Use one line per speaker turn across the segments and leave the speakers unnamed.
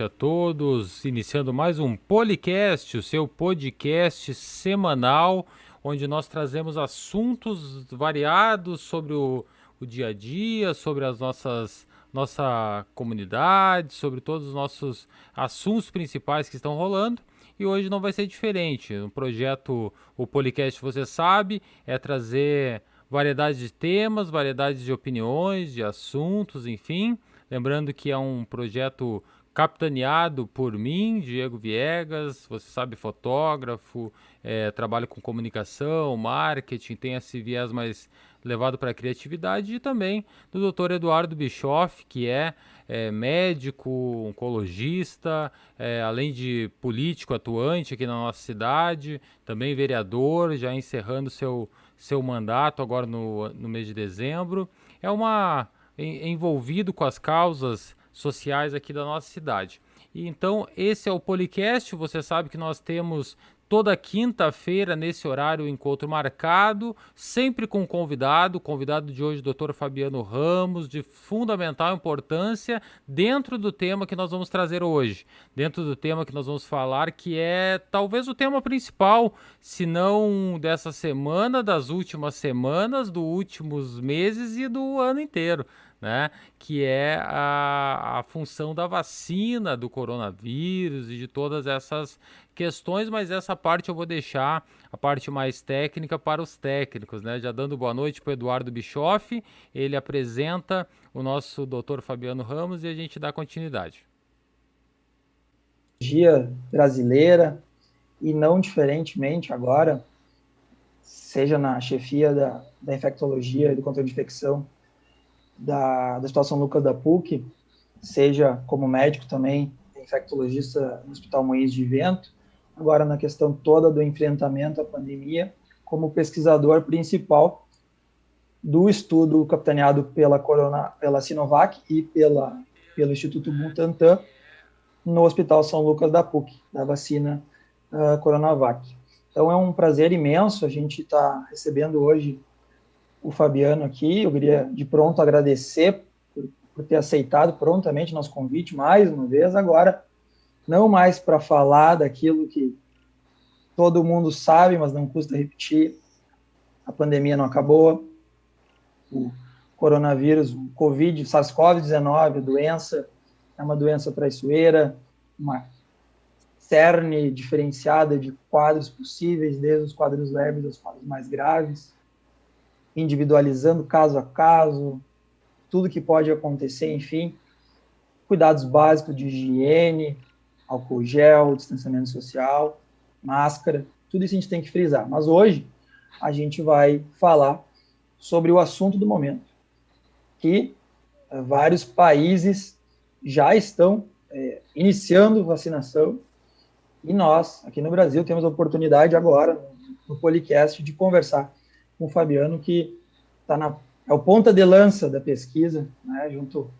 noite a todos, iniciando mais um Policast, o seu podcast semanal, onde nós trazemos assuntos variados sobre o dia a dia, sobre as nossa comunidade, sobre todos os nossos assuntos principais que estão rolando. E hoje não vai ser diferente. O projeto, o Policast, você sabe, é trazer variedade de temas, variedade de opiniões, de assuntos, enfim. Lembrando que é um projeto capitaneado por mim, Diego Viegas, você sabe, fotógrafo, trabalho com comunicação, marketing, tem esse viés mais levado para a criatividade, e também do Dr. Eduardo Bischoff, que é médico, oncologista, além de político atuante aqui na nossa cidade, também vereador, já encerrando seu mandato agora no mês de dezembro. Envolvido com as causas sociais aqui da nossa cidade. E então, esse é o Policast. Você sabe que nós temos toda quinta-feira, nesse horário, o encontro marcado, sempre com convidado. O convidado de hoje, Dr. Fabiano Ramos, de fundamental importância dentro do tema que nós vamos trazer hoje. Dentro do tema que nós vamos falar, que é talvez o tema principal, se não dessa semana, das últimas semanas, dos últimos meses e do ano inteiro, né? Que é a função da vacina, do coronavírus e de todas essas questões, mas essa parte eu vou deixar, a parte mais técnica, para os técnicos, né? Já dando boa noite para o Eduardo Bischoff, ele apresenta o nosso doutor Fabiano Ramos e a gente dá continuidade.
Brasileira, e não diferentemente agora, seja na chefia da infectologia e do controle de infecção da Hospital Lucas da PUC, seja como médico também, infectologista no Hospital Moinhos de Vento, agora na questão toda do enfrentamento à pandemia, como pesquisador principal do estudo capitaneado pela Sinovac e pelo Instituto Butantan no Hospital São Lucas da PUC, da vacina Coronavac. Então é um prazer imenso a gente estar recebendo hoje o Fabiano aqui. Eu queria de pronto agradecer por ter aceitado prontamente nosso convite mais uma vez, agora não mais para falar daquilo que todo mundo sabe, mas não custa repetir: a pandemia não acabou, o coronavírus, o Covid, SARS-CoV-19, a doença é uma doença traiçoeira, uma cerne diferenciada de quadros possíveis, desde os quadros leves aos quadros mais graves, individualizando caso a caso, tudo que pode acontecer, enfim, cuidados básicos de higiene, álcool gel, distanciamento social, máscara, tudo isso a gente tem que frisar. Mas hoje a gente vai falar sobre o assunto do momento, que vários países já estão iniciando vacinação, e nós, aqui no Brasil, temos a oportunidade agora, no Policast, de conversar com o Fabiano, que é o ponta de lança da pesquisa, né, junto ao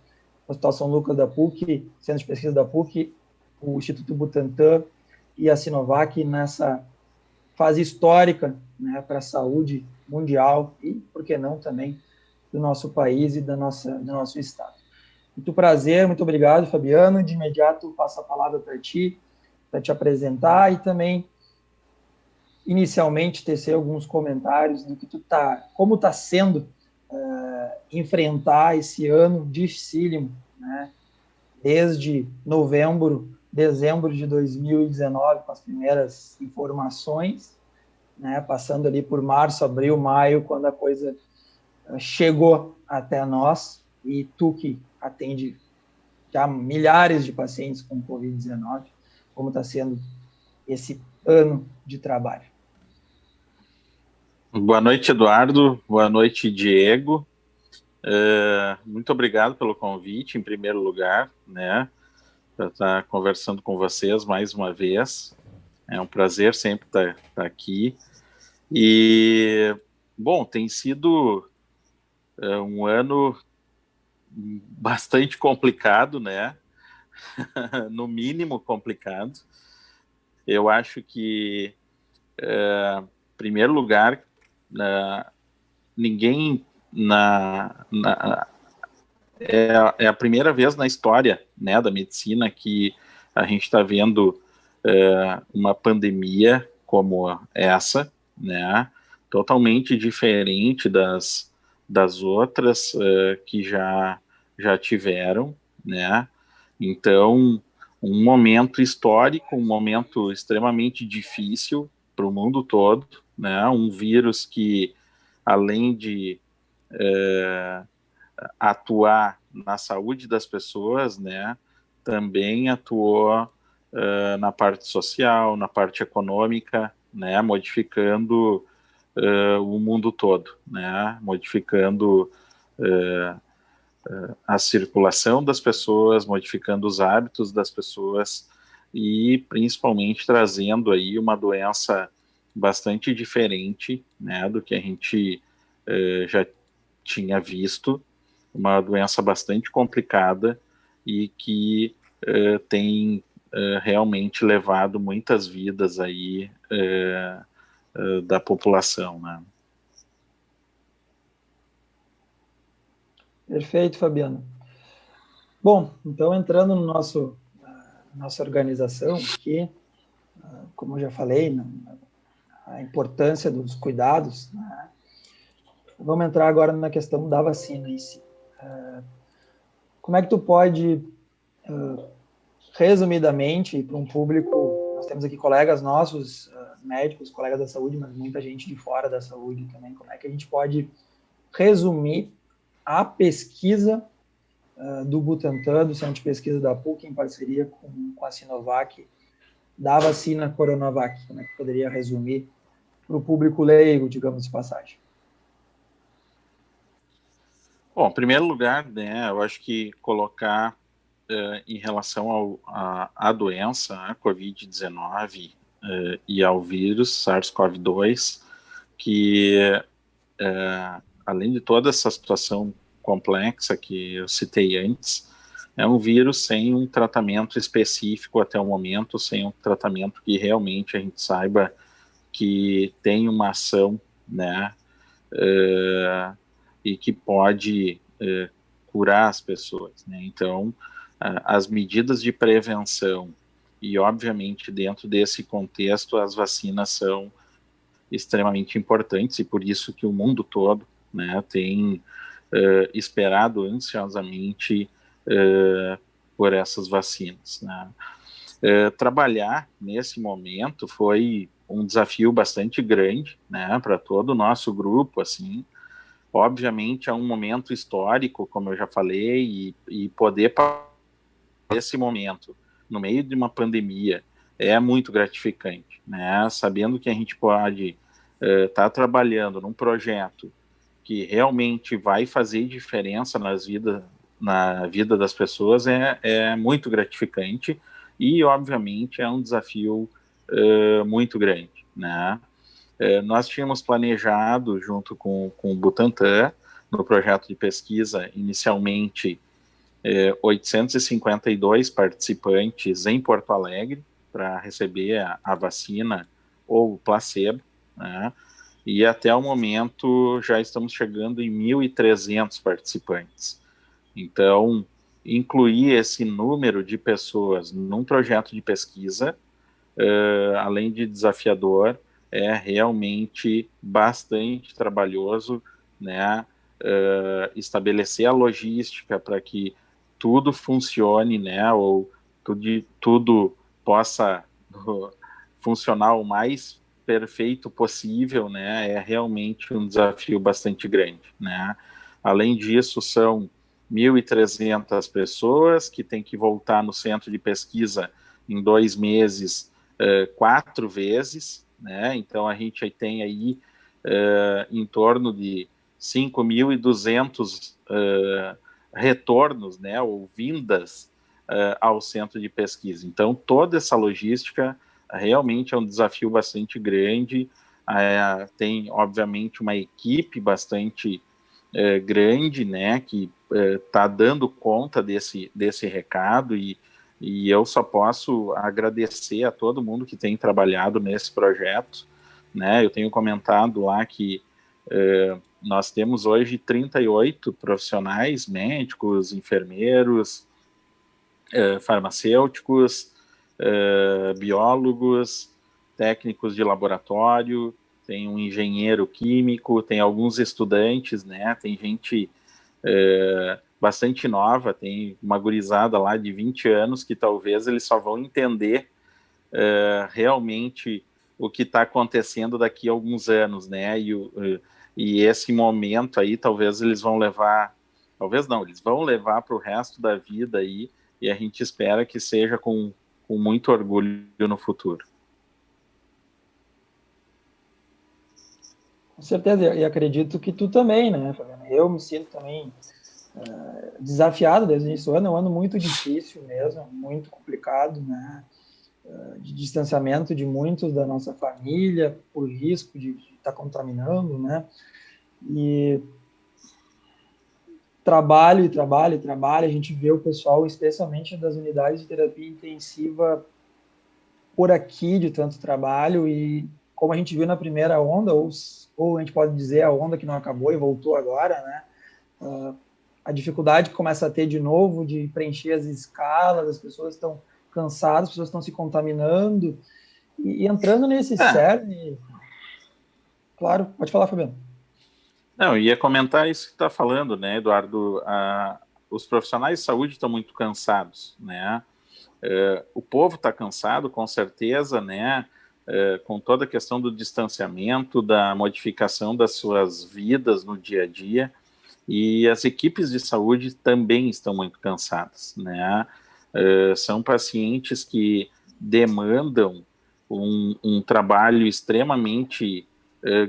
Hospital São Lucas da PUC, Centro de Pesquisa da PUC, o Instituto Butantan e a Sinovac, nessa fase histórica, né, para a saúde mundial e, por que não, também do nosso país e do nosso estado. Muito prazer, muito obrigado, Fabiano. De imediato passo a palavra para ti, para te apresentar e também, inicialmente, tecer alguns comentários do que como está sendo enfrentar esse ano dificílimo, né? Desde dezembro de 2019, com as primeiras informações, né? Passando ali por março, abril, maio, quando a coisa chegou até nós, e tu que atende já milhares de pacientes com Covid-19, como está sendo esse ano de trabalho.
Boa noite, Eduardo. Boa noite, Diego. Muito obrigado pelo convite, em primeiro lugar, né, para estar conversando com vocês mais uma vez. É um prazer sempre estar aqui. E, bom, tem sido um ano bastante complicado, né? No mínimo complicado. Eu acho que, em primeiro lugar, ninguém é a primeira vez na história, né, da medicina que a gente está vendo uma pandemia como essa, né, totalmente diferente das outras que já tiveram, né, então um momento histórico, um momento extremamente difícil para o mundo todo, né, um vírus que, além de atuar na saúde das pessoas, né, também atuou na parte social, na parte econômica, né, modificando o mundo todo, né, modificando a circulação das pessoas, modificando os hábitos das pessoas e principalmente trazendo aí uma doença bastante diferente, né, do que a gente já tinha visto, uma doença bastante complicada e que tem realmente levado muitas vidas aí da população, né?
Perfeito, Fabiano. Bom, então entrando no nossa organização aqui, como eu já falei, a importância dos cuidados, né? Vamos entrar agora na questão da vacina em si. Como é que tu pode, resumidamente, para um público, nós temos aqui colegas nossos, médicos, colegas da saúde, mas muita gente de fora da saúde também, como é que a gente pode resumir a pesquisa do Butantan, do Centro de Pesquisa da PUC, em parceria com a Sinovac, da vacina Coronavac? Como é que poderia resumir para o público leigo, digamos de passagem?
Bom, em primeiro lugar, né, eu acho que colocar em relação à doença, a Covid-19 e ao vírus SARS-CoV-2, que além de toda essa situação complexa que eu citei antes, é um vírus sem um tratamento específico até o momento, sem um tratamento que realmente a gente saiba que tem uma ação, né, e que pode curar as pessoas, né? Então, as medidas de prevenção e, obviamente, dentro desse contexto, as vacinas são extremamente importantes e por isso que o mundo todo, né, tem esperado ansiosamente por essas vacinas, né? Trabalhar nesse momento foi um desafio bastante grande, né, para todo o nosso grupo, assim. Obviamente é um momento histórico, como eu já falei, e poder nesse momento, no meio de uma pandemia, é muito gratificante, né? Sabendo que a gente pode estar trabalhando num projeto que realmente vai fazer diferença na vida das pessoas é muito gratificante e, obviamente, é um desafio muito grande, né? Nós tínhamos planejado, junto com o Butantan, no projeto de pesquisa, inicialmente 852 participantes em Porto Alegre para receber a vacina ou o placebo, né? E até o momento já estamos chegando em 1.300 participantes. Então, incluir esse número de pessoas num projeto de pesquisa, além de desafiador, é realmente bastante trabalhoso, né? Estabelecer a logística para que tudo funcione, né? Ou tudo possa funcionar o mais perfeito possível, né? É realmente um desafio bastante grande, né? Além disso, são 1.300 pessoas que têm que voltar no centro de pesquisa em 2 meses 4 vezes, né? Então a gente tem aí em torno de 5.200 retornos, né, ou vindas ao centro de pesquisa. Então toda essa logística realmente é um desafio bastante grande. Tem obviamente uma equipe bastante grande, né, que está dando conta desse recado e eu só posso agradecer a todo mundo que tem trabalhado nesse projeto, né? Eu tenho comentado lá que nós temos hoje 38 profissionais, médicos, enfermeiros, farmacêuticos, biólogos, técnicos de laboratório, tem um engenheiro químico, tem alguns estudantes, né? Tem gente bastante nova, tem uma gurizada lá de 20 anos que talvez eles só vão entender realmente o que está acontecendo daqui a alguns anos, né? E esse momento aí talvez eles vão levar, talvez não, eles vão levar para o resto da vida aí, e a gente espera que seja com muito orgulho no futuro.
Com certeza, e acredito que tu também, né, Fabiano? Eu me sinto também desafiado desde o início do ano, é um ano muito difícil mesmo, muito complicado, né, de distanciamento de muitos da nossa família, por risco de estar contaminando, né, e trabalho, a gente vê o pessoal, especialmente das unidades de terapia intensiva, por aqui de tanto trabalho, e como a gente viu na primeira onda, ou a gente pode dizer a onda que não acabou e voltou agora, né, a dificuldade que começa a ter de novo de preencher as escalas, as pessoas estão cansadas, as pessoas estão se contaminando, e entrando nesse cerne... Claro, pode falar, Fabiano.
Não, eu ia comentar isso que está falando, né, Eduardo? Os profissionais de saúde estão muito cansados, né? O povo está cansado, com certeza, né? Com toda a questão do distanciamento, da modificação das suas vidas no dia a dia, e as equipes de saúde também estão muito cansadas, né? São pacientes que demandam um trabalho extremamente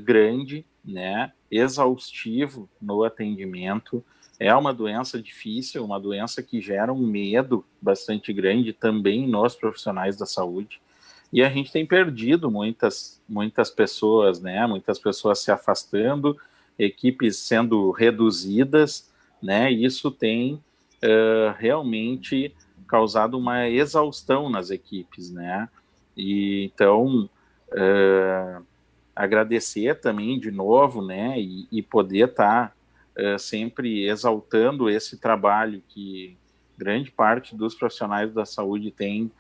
grande, né? Exaustivo no atendimento. É uma doença difícil, uma doença que gera um medo bastante grande também nos profissionais da saúde. E a gente tem perdido muitas pessoas, né? Muitas pessoas se afastando, equipes sendo reduzidas, né? E isso tem realmente causado uma exaustão nas equipes, né? E então agradecer também de novo, né? E poder estar sempre exaltando esse trabalho que grande parte dos profissionais da saúde tem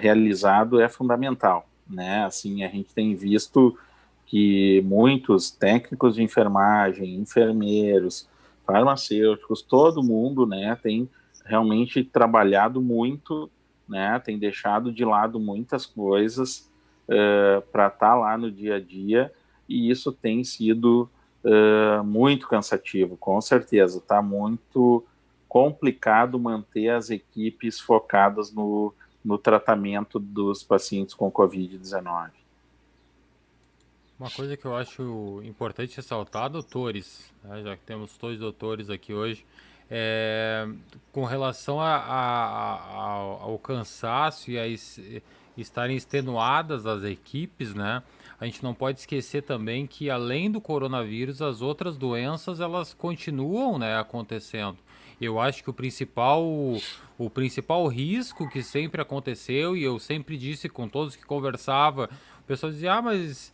realizado, é fundamental, né? Assim, a gente tem visto que muitos técnicos de enfermagem, enfermeiros, farmacêuticos, todo mundo, né, tem realmente trabalhado muito, né, tem deixado de lado muitas coisas para estar lá no dia a dia, e isso tem sido muito cansativo, com certeza. Está muito complicado manter as equipes focadas no tratamento dos pacientes com Covid-19.
Uma coisa que eu acho importante ressaltar, doutores, né, já que temos dois doutores aqui hoje, com relação ao cansaço e a estarem extenuadas as equipes, né? A gente não pode esquecer também que além do coronavírus, as outras doenças elas continuam, né, acontecendo. Eu acho que o principal risco que sempre aconteceu, e eu sempre disse com todos que conversava, o pessoal dizia, mas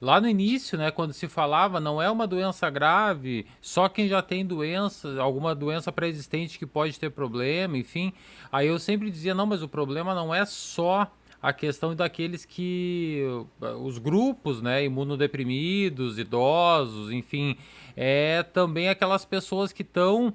lá no início, né, quando se falava, não é uma doença grave, só quem já tem doença, alguma doença pré-existente que pode ter problema, enfim. Aí eu sempre dizia, não, mas o problema não é só a questão daqueles os grupos, né, imunodeprimidos, idosos, enfim, também aquelas pessoas que estão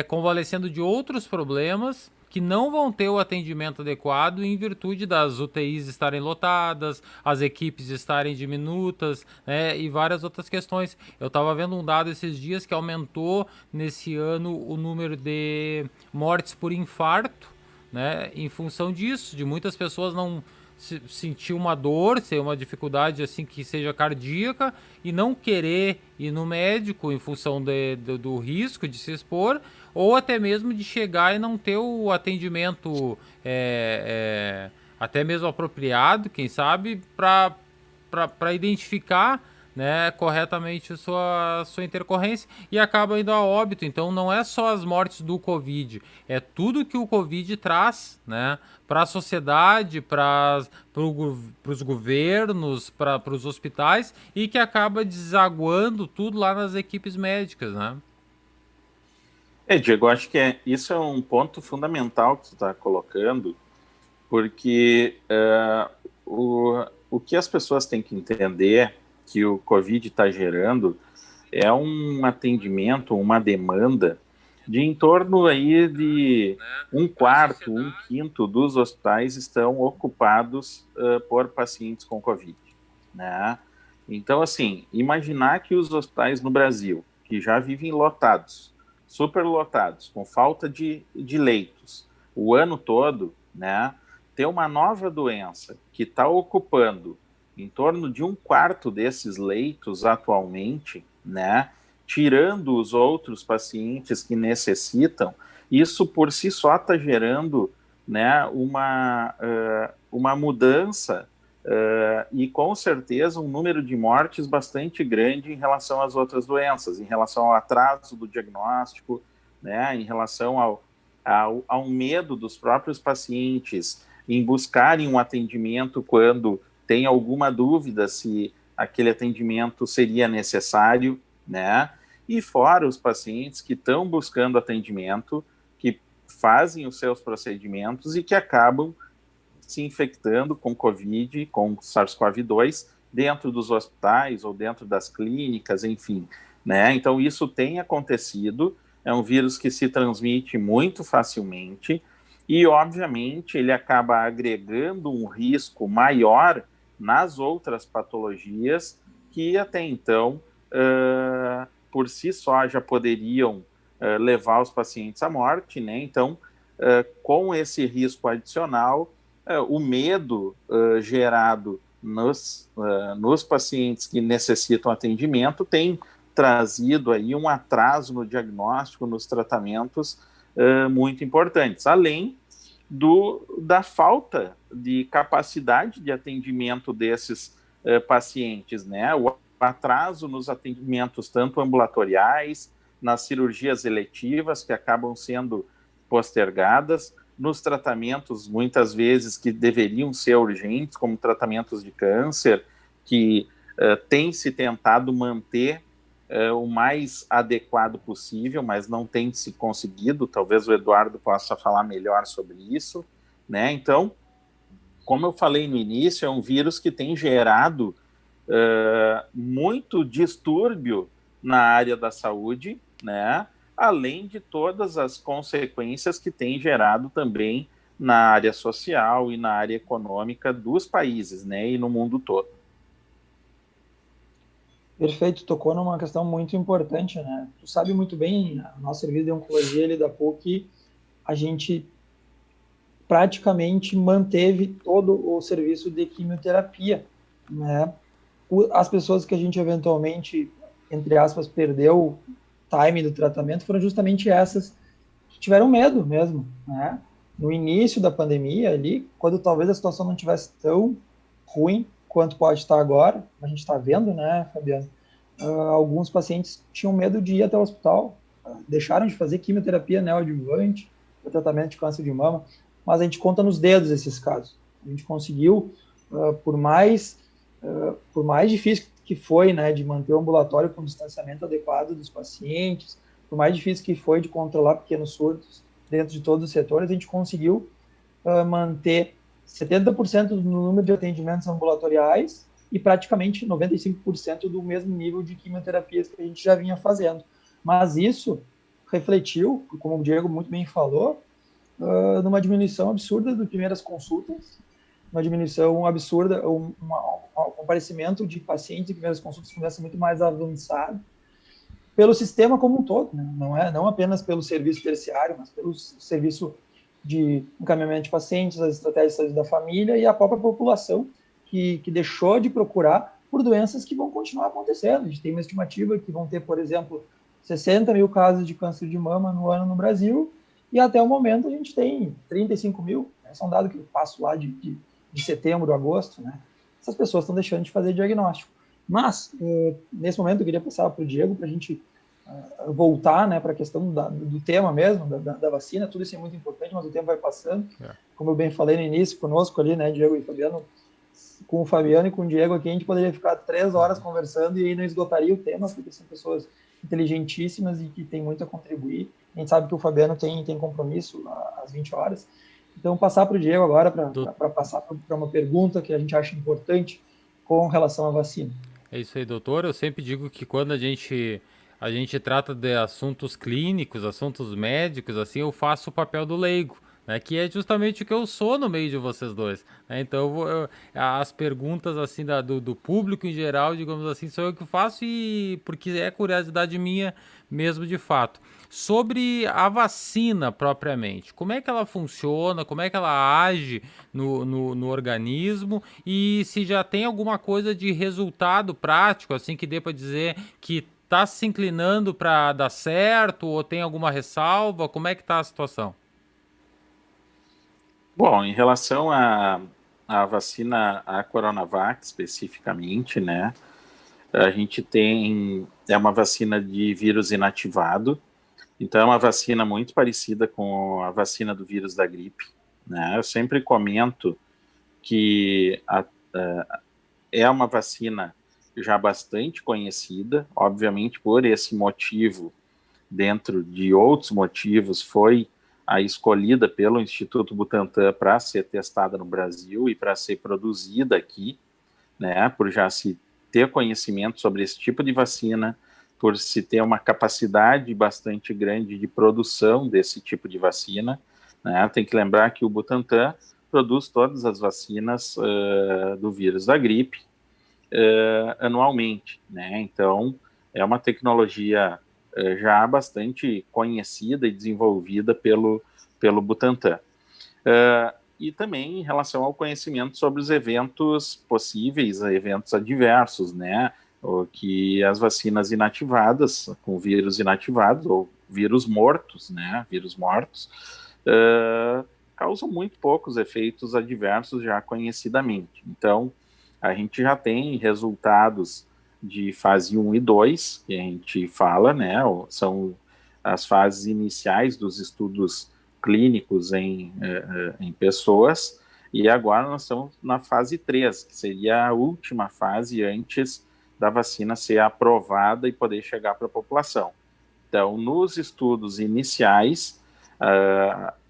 convalescendo de outros problemas, que não vão ter o atendimento adequado em virtude das UTIs estarem lotadas, as equipes estarem diminutas, né, e várias outras questões. Eu estava vendo um dado esses dias que aumentou nesse ano o número de mortes por infarto, né, em função disso, de muitas pessoas não sentir uma dor, ser uma dificuldade assim que seja cardíaca e não querer ir no médico em função do risco de se expor, ou até mesmo de chegar e não ter o atendimento até mesmo apropriado, quem sabe, para identificar, né, corretamente sua intercorrência, e acaba indo a óbito. Então não é só as mortes do Covid, é tudo que o Covid traz, né, para a sociedade, para os governos, para os hospitais, e que acaba desaguando tudo lá nas equipes médicas, né?
Diego, acho que isso é um ponto fundamental que tu está colocando, porque o que as pessoas têm que entender que o Covid está gerando é um atendimento, uma demanda de em torno aí de um quarto, um quinto dos hospitais estão ocupados por pacientes com Covid, né? Então, assim, imaginar que os hospitais no Brasil, que já vivem lotados, superlotados, com falta de leitos o ano todo, né? Ter uma nova doença que está ocupando em torno de um quarto desses leitos atualmente, né? Tirando os outros pacientes que necessitam, isso por si só está gerando, né, uma mudança e com certeza um número de mortes bastante grande em relação às outras doenças, em relação ao atraso do diagnóstico, né, em relação ao medo dos próprios pacientes em buscarem um atendimento quando tem alguma dúvida se aquele atendimento seria necessário, né? E fora os pacientes que estão buscando atendimento, que fazem os seus procedimentos e que acabam se infectando com Covid, com SARS-CoV-2, dentro dos hospitais ou dentro das clínicas, enfim, né? Então, isso tem acontecido, é um vírus que se transmite muito facilmente e, obviamente, ele acaba agregando um risco maior nas outras patologias que até então, por si só, já poderiam levar os pacientes à morte, né? Então, com esse risco adicional, o medo gerado nos pacientes que necessitam atendimento tem trazido aí um atraso no diagnóstico, nos tratamentos muito importantes, além da falta de capacidade de atendimento desses pacientes, né? O atraso nos atendimentos tanto ambulatoriais, nas cirurgias eletivas que acabam sendo postergadas, nos tratamentos, muitas vezes, que deveriam ser urgentes, como tratamentos de câncer, que tem se tentado manter o mais adequado possível, mas não tem se conseguido. Talvez o Eduardo possa falar melhor sobre isso, né? Então, como eu falei no início, é um vírus que tem gerado muito distúrbio na área da saúde, né? Além de todas as consequências que tem gerado também na área social e na área econômica dos países, né? E no mundo todo.
Perfeito, tocou numa questão muito importante, né? Tu sabe muito bem, o nosso serviço de oncologia ali da PUC, a gente praticamente manteve todo o serviço de quimioterapia, né? As pessoas que a gente eventualmente, entre aspas, perdeu o time do tratamento foram justamente essas que tiveram medo mesmo, né? No início da pandemia ali, quando talvez a situação não tivesse tão ruim quanto pode estar agora, a gente está vendo, né, Fabiano? Alguns pacientes tinham medo de ir até o hospital, deixaram de fazer quimioterapia neoadjuvante, o tratamento de câncer de mama, mas a gente conta nos dedos esses casos. A gente conseguiu, por mais difícil que foi, né, de manter o ambulatório com distanciamento adequado dos pacientes, por mais difícil que foi de controlar pequenos surtos dentro de todos os setores, a gente conseguiu manter 70% do número de atendimentos ambulatoriais e praticamente 95% do mesmo nível de quimioterapias que a gente já vinha fazendo. Mas isso refletiu, como o Diego muito bem falou, numa diminuição absurda de primeiras consultas, uma diminuição absurda, um comparecimento de pacientes de primeiras consultas começa muito mais avançado, pelo sistema como um todo, né? Não apenas pelo serviço terciário, mas pelo serviço de encaminhamento de pacientes, as estratégias de saúde da família e a própria população que deixou de procurar por doenças que vão continuar acontecendo. A gente tem uma estimativa que vão ter, por exemplo, 60 mil casos de câncer de mama no ano no Brasil, e até o momento a gente tem 35 mil, né? Esse é um dado que eu passo lá de setembro, agosto, né? Essas pessoas estão deixando de fazer diagnóstico. Mas, nesse momento, eu queria passar para o Diego, para a gente voltar, né, para a questão do tema mesmo, da vacina. Tudo isso é muito importante, mas o tempo vai passando. Como eu bem falei no início, conosco ali, né, Diego e Fabiano, com o Fabiano e com o Diego aqui, a gente poderia ficar 3 horas conversando e aí não esgotaria o tema, porque são pessoas inteligentíssimas e que têm muito a contribuir. A gente sabe que o Fabiano tem compromisso às 20 horas. Então, passar para o Diego agora, para passar para uma pergunta que a gente acha importante com relação à vacina.
É isso aí, doutor. Eu sempre digo que quando a gente trata de assuntos clínicos, assuntos médicos, assim, eu faço o papel do leigo, né? Que é justamente o que eu sou no meio de vocês dois, né? Então, as perguntas, assim, do público em geral, digamos assim, sou eu que faço e porque é curiosidade minha mesmo de fato. Sobre a vacina propriamente, como é que ela funciona, como é que ela age no organismo e se já tem alguma coisa de resultado prático, assim, que dê para dizer que está se inclinando para dar certo ou tem alguma ressalva, como é que está a situação?
Bom, em relação à vacina, a Coronavac especificamente, né, a gente é uma vacina de vírus inativado, então é uma vacina muito parecida com a vacina do vírus da gripe, né? Eu sempre comento que é uma vacina já bastante conhecida, obviamente por esse motivo, dentro de outros motivos, foi a escolhida pelo Instituto Butantan para ser testada no Brasil e para ser produzida aqui, né, por já se ter conhecimento sobre esse tipo de vacina, por se ter uma capacidade bastante grande de produção desse tipo de vacina, né. Tem que lembrar que o Butantan produz todas as vacinas do vírus da gripe anualmente, né. Então, é uma tecnologia já bastante conhecida e desenvolvida pelo Butantan. E também em relação ao conhecimento sobre os eventos possíveis, eventos adversos, né? Que as vacinas inativadas, com vírus inativados, ou vírus mortos, né? Vírus mortos, causam muito poucos efeitos adversos já conhecidamente. Então, a gente já tem resultados de fase 1 e 2, que a gente fala, né? São as fases iniciais dos estudos clínicos em pessoas, e agora nós estamos na fase 3, que seria a última fase antes da vacina ser aprovada e poder chegar para a população. Então, nos estudos iniciais,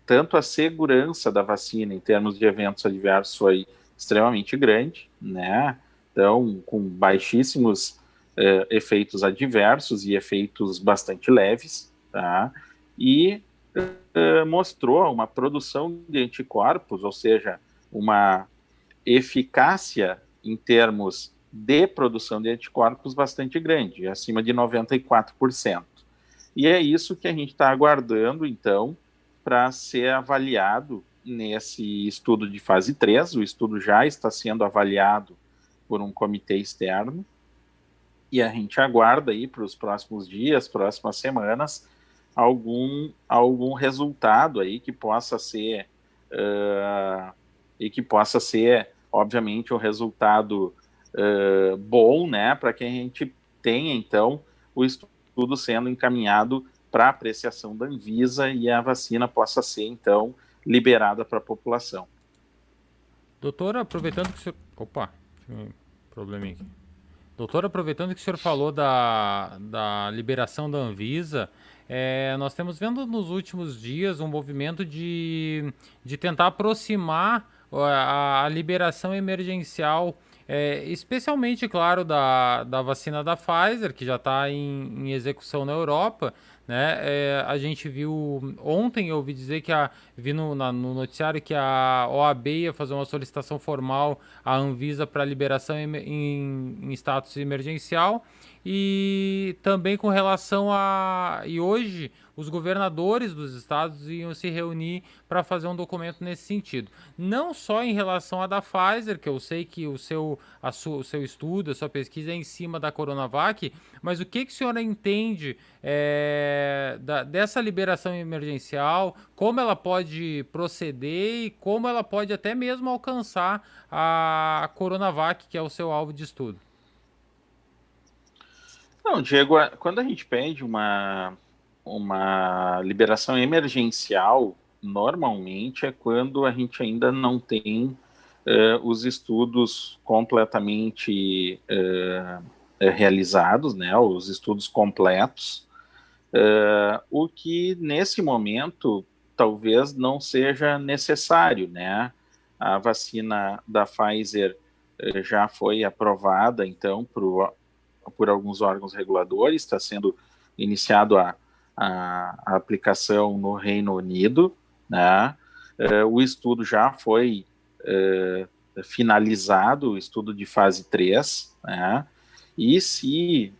tanto a segurança da vacina em termos de eventos adversos foi extremamente grande, né? Então, com baixíssimos efeitos adversos e efeitos bastante leves, tá? E mostrou uma produção de anticorpos, ou seja, uma eficácia em termos de produção de anticorpos bastante grande, acima de 94%. E é isso que a gente está aguardando, então, para ser avaliado nesse estudo de fase 3. O estudo já está sendo avaliado por um comitê externo, e a gente aguarda aí para os próximos dias, próximas semanas, algum resultado aí que possa ser obviamente um resultado bom, né, para que a gente tenha então o estudo sendo encaminhado para apreciação da Anvisa e a vacina possa ser então liberada para a população.
Doutor, aproveitando que o senhor... Opa, probleminha aqui. Doutor, aproveitando que o senhor falou da liberação da Anvisa, nós temos vendo nos últimos dias um movimento de tentar aproximar a liberação emergencial, especialmente, claro, da vacina da Pfizer, que já está em execução na Europa, né? A gente viu ontem, eu ouvi dizer que vi no noticiário que a OAB ia fazer uma solicitação formal à Anvisa para liberação em status emergencial, e também com relação e hoje os governadores dos estados iam se reunir para fazer um documento nesse sentido. Não só em relação à da Pfizer, que eu sei que o seu estudo, a sua pesquisa é em cima da Coronavac, mas o que o senhor entende dessa liberação emergencial, como ela pode proceder e como ela pode até mesmo alcançar a Coronavac, que é o seu alvo de estudo?
Não, Diego, quando a gente pede uma liberação emergencial, normalmente é quando a gente ainda não tem os estudos completamente realizados, né, os estudos completos, o que nesse momento talvez não seja necessário, né? A vacina da Pfizer já foi aprovada, então, por alguns órgãos reguladores, está sendo iniciado a aplicação no Reino Unido, né? O estudo já foi finalizado, o estudo de fase 3, né? E se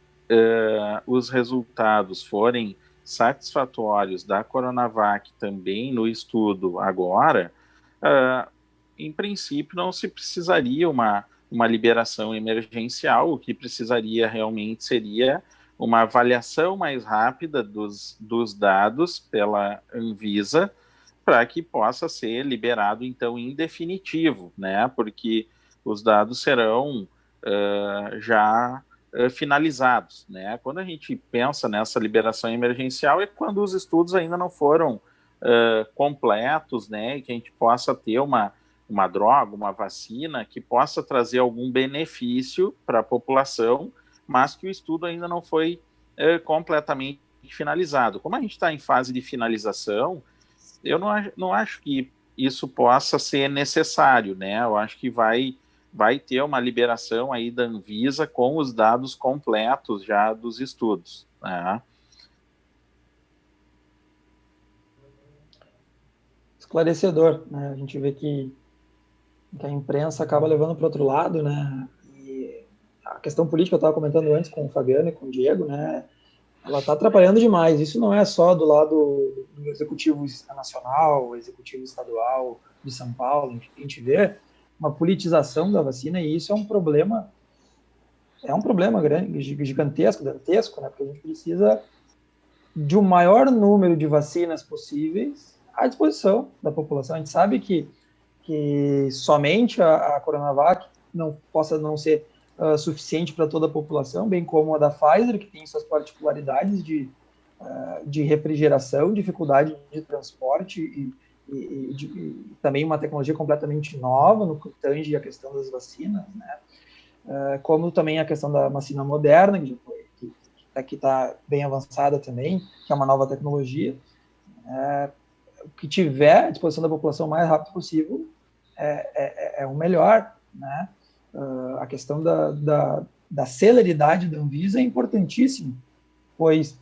os resultados forem satisfatórios da Coronavac também no estudo agora, em princípio não se precisaria uma liberação emergencial, o que precisaria realmente seria uma avaliação mais rápida dos dados pela Anvisa, para que possa ser liberado, então, em definitivo, né? Porque os dados serão já finalizados, né? Quando a gente pensa nessa liberação emergencial é quando os estudos ainda não foram completos, né? E que a gente possa ter uma droga, uma vacina que possa trazer algum benefício para a população, mas que o estudo ainda não foi completamente finalizado. Como a gente está em fase de finalização, eu não acho que isso possa ser necessário, né? Eu acho que vai ter uma liberação aí da Anvisa com os dados completos já dos estudos, né?
Esclarecedor, né? A gente vê que a imprensa acaba levando para outro lado, né? E a questão política, eu estava comentando antes com o Fabiano e com o Diego, né? Ela está atrapalhando demais. Isso não é só do lado do executivo nacional, executivo estadual de São Paulo. A gente vê uma politização da vacina e isso é um problema grande, gigantesco, dantesco, né? Porque a gente precisa de um maior número de vacinas possíveis à disposição da população. A gente sabe que somente a Coronavac possa não ser suficiente para toda a população, bem como a da Pfizer, que tem suas particularidades de refrigeração, dificuldade de transporte e também uma tecnologia completamente nova no que tange a questão das vacinas, né? Como também a questão da vacina Moderna, que está bem avançada também, que é uma nova tecnologia. O que tiver à disposição da população o mais rápido possível é o melhor, né? A questão da celeridade da Anvisa é importantíssima, pois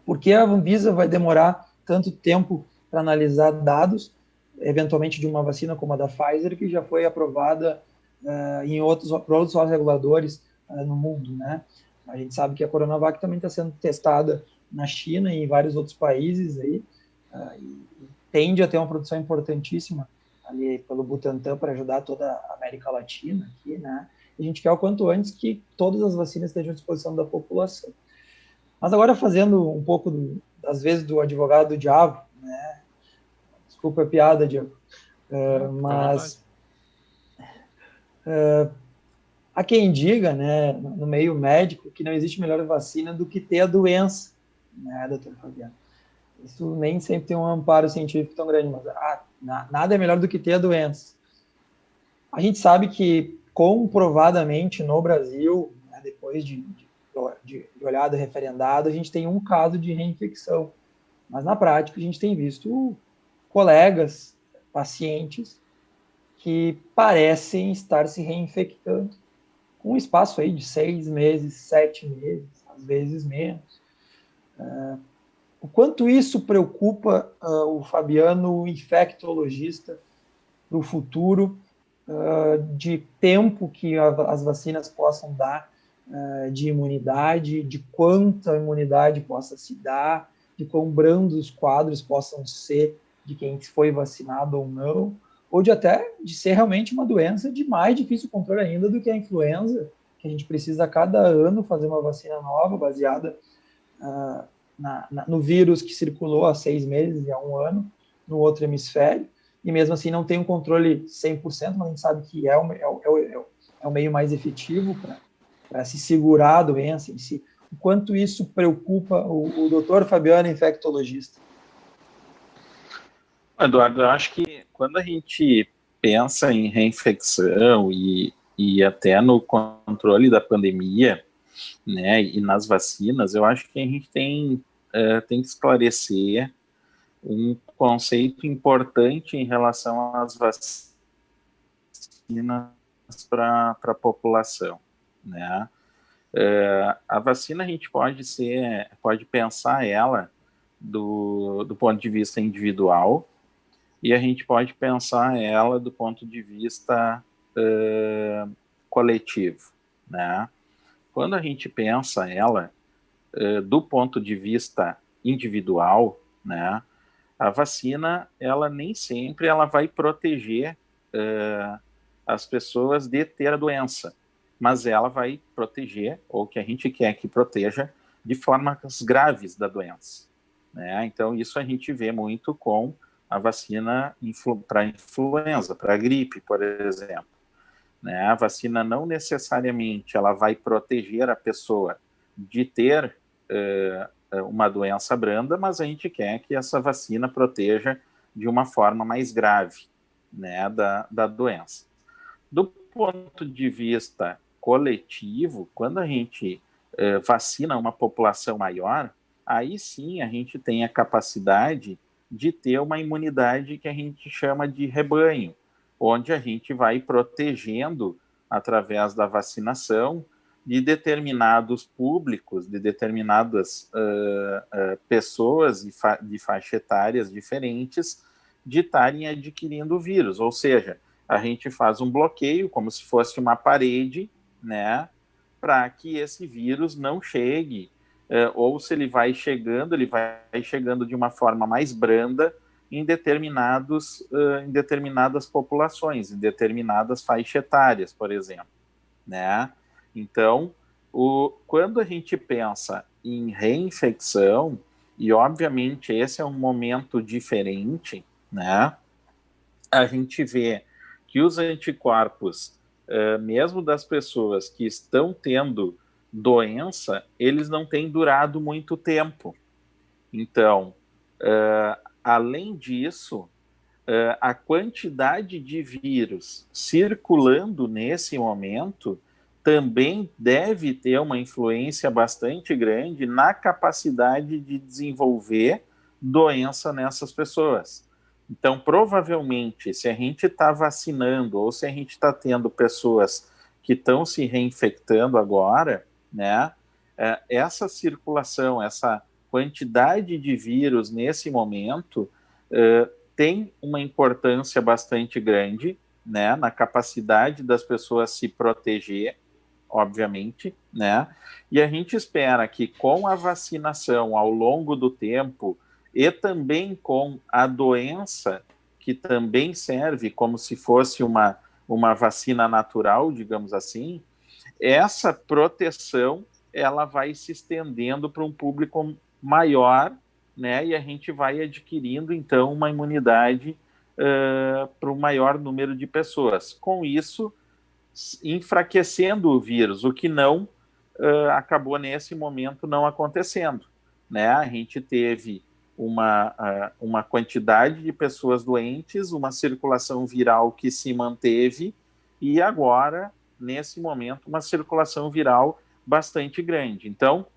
porque a Anvisa vai demorar tanto tempo para analisar dados, eventualmente de uma vacina como a da Pfizer, que já foi aprovada por outros órgãos reguladores no mundo, né? A gente sabe que a Coronavac também está sendo testada na China e em vários outros países aí, e tende a ter uma produção importantíssima ali pelo Butantan para ajudar toda a América Latina aqui, né? E a gente quer o quanto antes que todas as vacinas estejam à disposição da população. Mas agora fazendo um pouco, às vezes, do advogado do diabo, né? Desculpa a piada, Diego. Mas há quem diga, né, no meio médico, que não existe melhor vacina do que ter a doença, né, doutor Fabiano? Isso nem sempre tem um amparo científico tão grande, mas nada é melhor do que ter a doença. A gente sabe que, comprovadamente, no Brasil, né, depois de olhado referendado, a gente tem um caso de reinfecção. Mas, na prática, a gente tem visto colegas, pacientes, que parecem estar se reinfectando com um espaço aí de 6 meses, 7 meses, às vezes menos. O quanto isso preocupa o Fabiano, o infectologista, para o futuro, de tempo que as vacinas possam dar, de imunidade, de quanta imunidade possa se dar, de quão brandos os quadros possam ser de quem foi vacinado ou não, ou de ser realmente uma doença de mais difícil controle ainda do que a influenza, que a gente precisa a cada ano fazer uma vacina nova, baseada no vírus que circulou há 6 meses e há 1 ano, no outro hemisfério, e mesmo assim não tem um controle 100%, mas a gente sabe que é o meio mais efetivo para se segurar a doença em si. O quanto isso preocupa o doutor Fabiano, infectologista?
Eduardo, eu acho que quando a gente pensa em reinfecção e até no controle da pandemia, né, e nas vacinas, eu acho que a gente tem que esclarecer um conceito importante em relação às vacinas para a população, né? A vacina a gente pode pensar ela do ponto de vista individual e a gente pode pensar ela do ponto de vista coletivo, né? Quando a gente pensa ela do ponto de vista individual, né, a vacina, ela nem sempre ela vai proteger as pessoas de ter a doença, mas ela vai proteger, ou que a gente quer que proteja, de formas graves da doença, né? Então, isso a gente vê muito com a vacina para influenza, para gripe, por exemplo, né? A vacina não necessariamente ela vai proteger a pessoa de ter uma doença branda, mas a gente quer que essa vacina proteja de uma forma mais grave, né, da doença. Do ponto de vista coletivo, quando a gente vacina uma população maior, aí sim a gente tem a capacidade de ter uma imunidade que a gente chama de rebanho, onde a gente vai protegendo, através da vacinação, de determinados públicos, de determinadas pessoas de faixa etárias diferentes, de estarem adquirindo o vírus. Ou seja, a gente faz um bloqueio, como se fosse uma parede, né, para que esse vírus não chegue, ou se ele vai chegando de uma forma mais branda em determinadas populações, em determinadas faixas etárias, por exemplo, né? Então, quando a gente pensa em reinfecção, e obviamente esse é um momento diferente, né? A gente vê que os anticorpos, mesmo das pessoas que estão tendo doença, eles não têm durado muito tempo. Então, além disso, a quantidade de vírus circulando nesse momento também deve ter uma influência bastante grande na capacidade de desenvolver doença nessas pessoas. Então, provavelmente, se a gente está vacinando ou se a gente está tendo pessoas que estão se reinfectando agora, né, essa circulação, essa quantidade de vírus nesse momento tem uma importância bastante grande, né, na capacidade das pessoas se proteger, obviamente, né, e a gente espera que com a vacinação ao longo do tempo e também com a doença, que também serve como se fosse uma vacina natural, digamos assim, essa proteção ela vai se estendendo para um público maior, né, e a gente vai adquirindo, então, uma imunidade para um maior número de pessoas. Com isso, enfraquecendo o vírus, o que não acabou nesse momento não acontecendo, né? A gente teve uma quantidade de pessoas doentes, uma circulação viral que se manteve, e agora, nesse momento, uma circulação viral bastante grande. Então,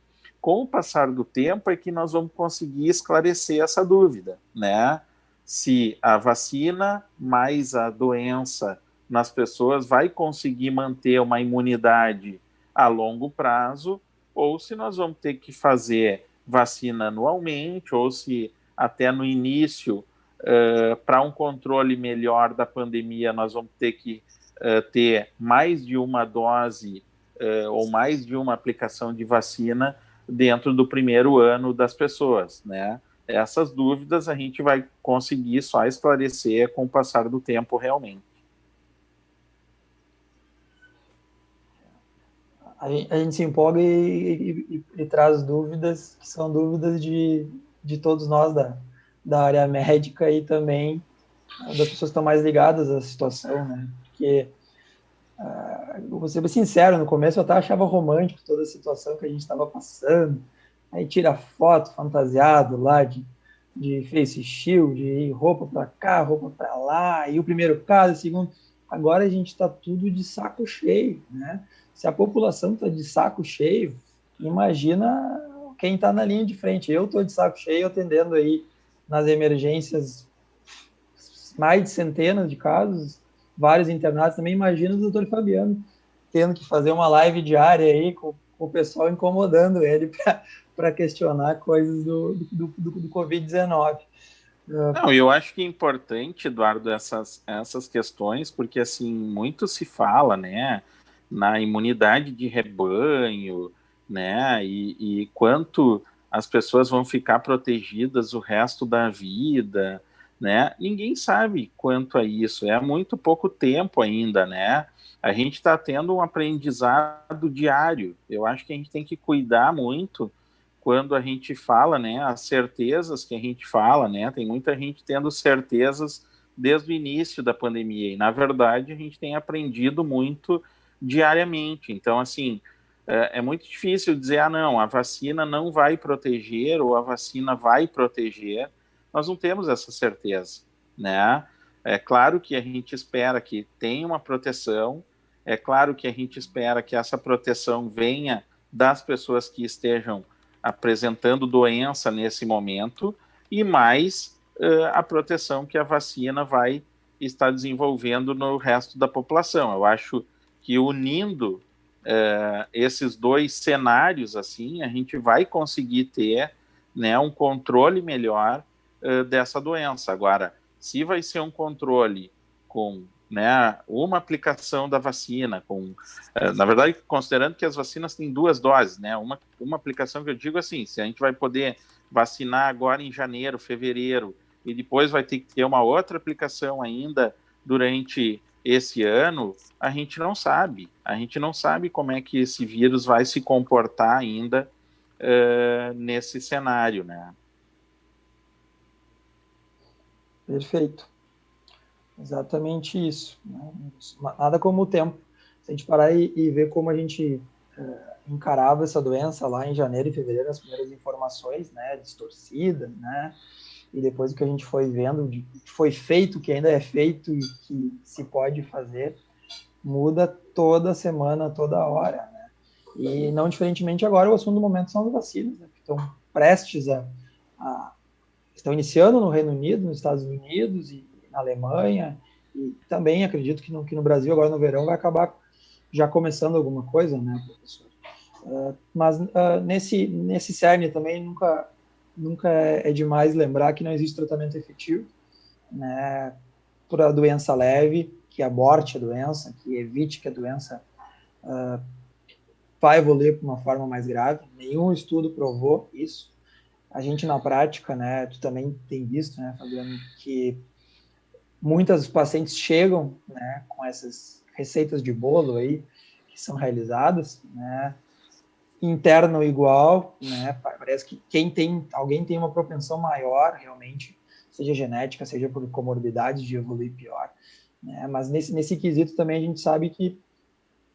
com o passar do tempo é que nós vamos conseguir esclarecer essa dúvida, né? Se a vacina mais a doença nas pessoas vai conseguir manter uma imunidade a longo prazo, ou se nós vamos ter que fazer vacina anualmente, ou se até no início, para um controle melhor da pandemia, nós vamos ter que ter mais de uma dose ou mais de uma aplicação de vacina dentro do primeiro ano das pessoas, né? Essas dúvidas a gente vai conseguir só esclarecer com o passar do tempo realmente.
A gente se empolga e traz dúvidas que são dúvidas de todos nós da área médica e também das pessoas que estão mais ligadas à situação, né? Porque, vou ser bem sincero, no começo eu até achava romântico toda a situação que a gente estava passando, aí tira foto fantasiado lá de de face shield, de roupa para cá, roupa para lá, e o primeiro caso, o segundo. Agora a gente está tudo de saco cheio, né? Se a população está de saco cheio, imagina quem está na linha de frente. Eu estou de saco cheio atendendo aí nas emergências mais de centenas de casos, vários internados também. Imagina o doutor Fabiano tendo que fazer uma live diária aí com o pessoal incomodando ele para questionar coisas do Covid-19.
Não, eu acho que é importante, Eduardo, essas questões, porque assim, muito se fala, né, na imunidade de rebanho, né, e quanto as pessoas vão ficar protegidas o resto da vida, né, ninguém sabe quanto a isso, é muito pouco tempo ainda, né, a gente está tendo um aprendizado diário, eu acho que a gente tem que cuidar muito quando a gente fala, né, as certezas que a gente fala, né, tem muita gente tendo certezas desde o início da pandemia, e na verdade a gente tem aprendido muito diariamente, então assim, é muito difícil dizer, ah não, a vacina não vai proteger, ou a vacina vai proteger, nós não temos essa certeza, né, é claro que a gente espera que tenha uma proteção, é claro que a gente espera que essa proteção venha das pessoas que estejam apresentando doença nesse momento, e mais a proteção que a vacina vai estar desenvolvendo no resto da população. Eu acho que unindo esses dois cenários, assim, a gente vai conseguir ter, né, um controle melhor dessa doença. Agora, se vai ser um controle com, né, uma aplicação da vacina, na verdade, considerando que as vacinas têm 2 doses, né, uma aplicação que eu digo assim, se a gente vai poder vacinar agora em janeiro, fevereiro, e depois vai ter que ter uma outra aplicação ainda durante esse ano, a gente não sabe como é que esse vírus vai se comportar ainda nesse cenário, né?
Perfeito. Exatamente isso. Né? Nada como o tempo. Se a gente parar e ver como a gente encarava essa doença lá em janeiro e fevereiro, as primeiras informações, né, distorcidas, né, e depois o que a gente foi vendo, de que foi feito, que ainda é feito e que se pode fazer, muda toda semana, toda hora, né? E não diferentemente agora, o assunto do momento são as vacinas, né, que estão prestes estão iniciando no Reino Unido, nos Estados Unidos e na Alemanha, e também acredito que no Brasil, agora no verão, vai acabar já começando alguma coisa, né, professor? Mas nesse cerne também nunca é demais lembrar que não existe tratamento efetivo, né, para a doença leve, que aborte a doença, que evite que a doença vai evoluir para uma forma mais grave. Nenhum estudo provou isso. A gente na prática, né, tu também tem visto, né, Fabiano, que muitas pacientes chegam, né, com essas receitas de bolo aí que são realizadas, né, interno igual, né, parece que alguém tem uma propensão maior realmente, seja genética, seja por comorbidade de evoluir pior, né, mas nesse quesito também a gente sabe que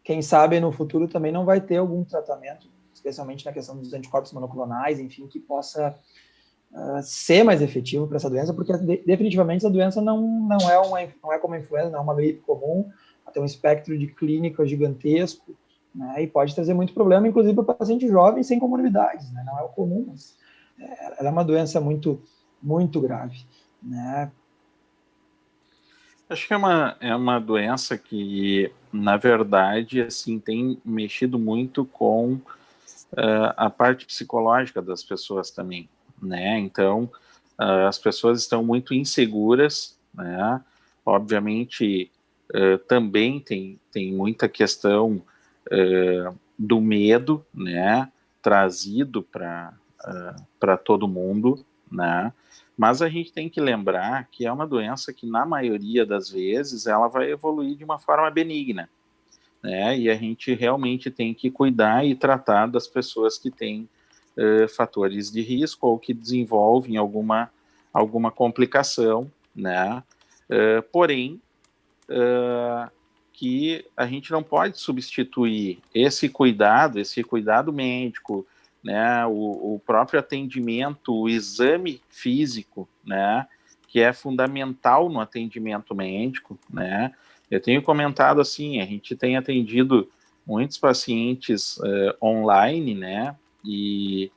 quem sabe no futuro também não vai ter algum tratamento, especialmente na questão dos anticorpos monoclonais, enfim, que possa ser mais efetivo para essa doença, porque definitivamente essa doença não é como a influenza, não é uma gripe comum, ela tem um espectro de clínica gigantesco, né, e pode trazer muito problema, inclusive para pacientes jovens sem comorbidades, né, não é o comum, mas ela é uma doença muito, muito grave, né.
Acho que é uma doença que, na verdade, assim, tem mexido muito com a parte psicológica das pessoas também, né? Então, as pessoas estão muito inseguras, né? Obviamente, também tem muita questão do medo, né? Trazido para todo mundo, né? Mas a gente tem que lembrar que é uma doença que, na maioria das vezes, ela vai evoluir de uma forma benigna, né? E a gente realmente tem que cuidar e tratar das pessoas que têm fatores de risco ou que desenvolvem alguma complicação, né? Porém, que a gente não pode substituir esse cuidado médico, né, o próprio atendimento, o exame físico, né, que é fundamental no atendimento médico, né. Eu tenho comentado assim, a gente tem atendido muitos pacientes online, né, e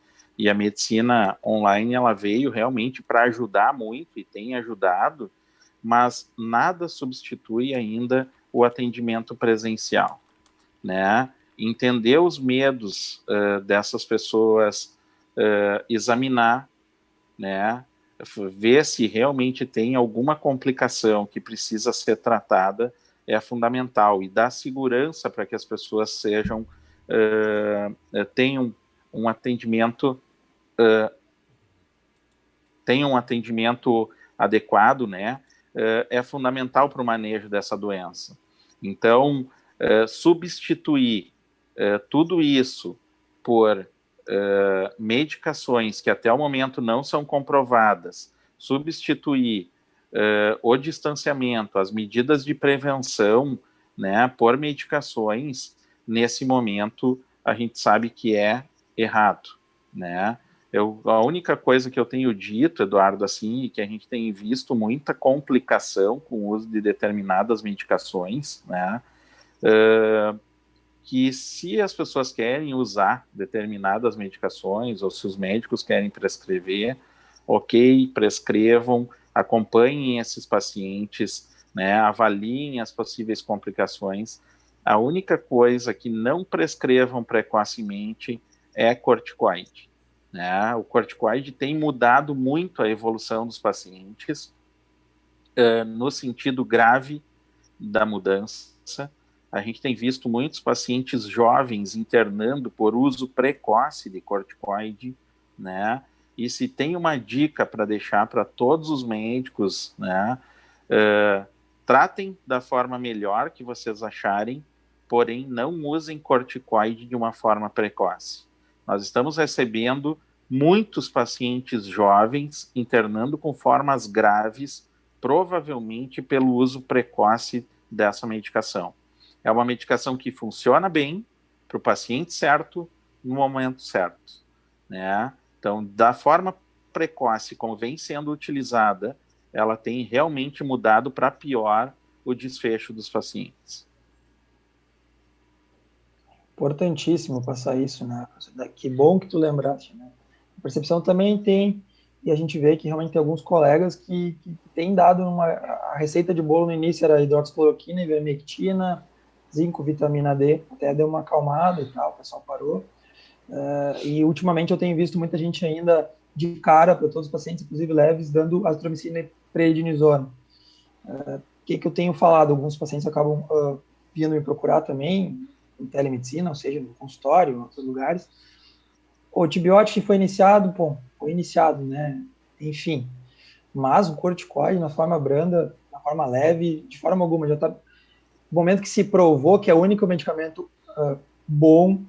a medicina online ela veio realmente para ajudar muito e tem ajudado, mas nada substitui ainda o atendimento presencial, né? Entender os medos dessas pessoas, examinar, né? Ver se realmente tem alguma complicação que precisa ser tratada é fundamental e dar segurança para que as pessoas sejam tenham um atendimento adequado, né? É fundamental para o manejo dessa doença. Então, substituir tudo isso por medicações que até o momento não são comprovadas, substituir o distanciamento, as medidas de prevenção, né, por medicações, nesse momento a gente sabe que é errado, né? A única coisa que eu tenho dito, Eduardo, assim, que a gente tem visto muita complicação com o uso de determinadas medicações, né? Que se as pessoas querem usar determinadas medicações, ou se os médicos querem prescrever, ok, prescrevam, acompanhem esses pacientes, né? Avaliem as possíveis complicações. A única coisa que não prescrevam precocemente é corticoide. Né? O corticoide tem mudado muito a evolução dos pacientes no sentido grave da mudança. A gente tem visto muitos pacientes jovens internando por uso precoce de corticoide, né? E se tem uma dica para deixar para todos os médicos, né? Tratem da forma melhor que vocês acharem, porém não usem corticoide de uma forma precoce. Nós estamos recebendo muitos pacientes jovens internando com formas graves, provavelmente pelo uso precoce dessa medicação. É uma medicação que funciona bem para o paciente certo, no momento certo, né? Então, da forma precoce como vem sendo utilizada, ela tem realmente mudado para pior o desfecho dos pacientes.
Importantíssimo passar isso, né? Que bom que tu lembraste, né? A percepção também tem, e a gente vê que realmente tem alguns colegas que têm dado a receita de bolo no início era hidroxicloroquina, ivermectina, zinco, vitamina D, até deu uma acalmada e tal, o pessoal parou. E ultimamente eu tenho visto muita gente ainda de cara para todos os pacientes, inclusive leves, dando azitromicina e prednisona. O que eu tenho falado? Alguns pacientes acabam vindo me procurar também, em telemedicina, ou seja, no consultório, em outros lugares. O antibiótico que foi iniciado, foi iniciado, né? Enfim. Mas o corticoide, na forma branda, na forma leve, de forma alguma, já está. No momento que se provou que é o único medicamento bom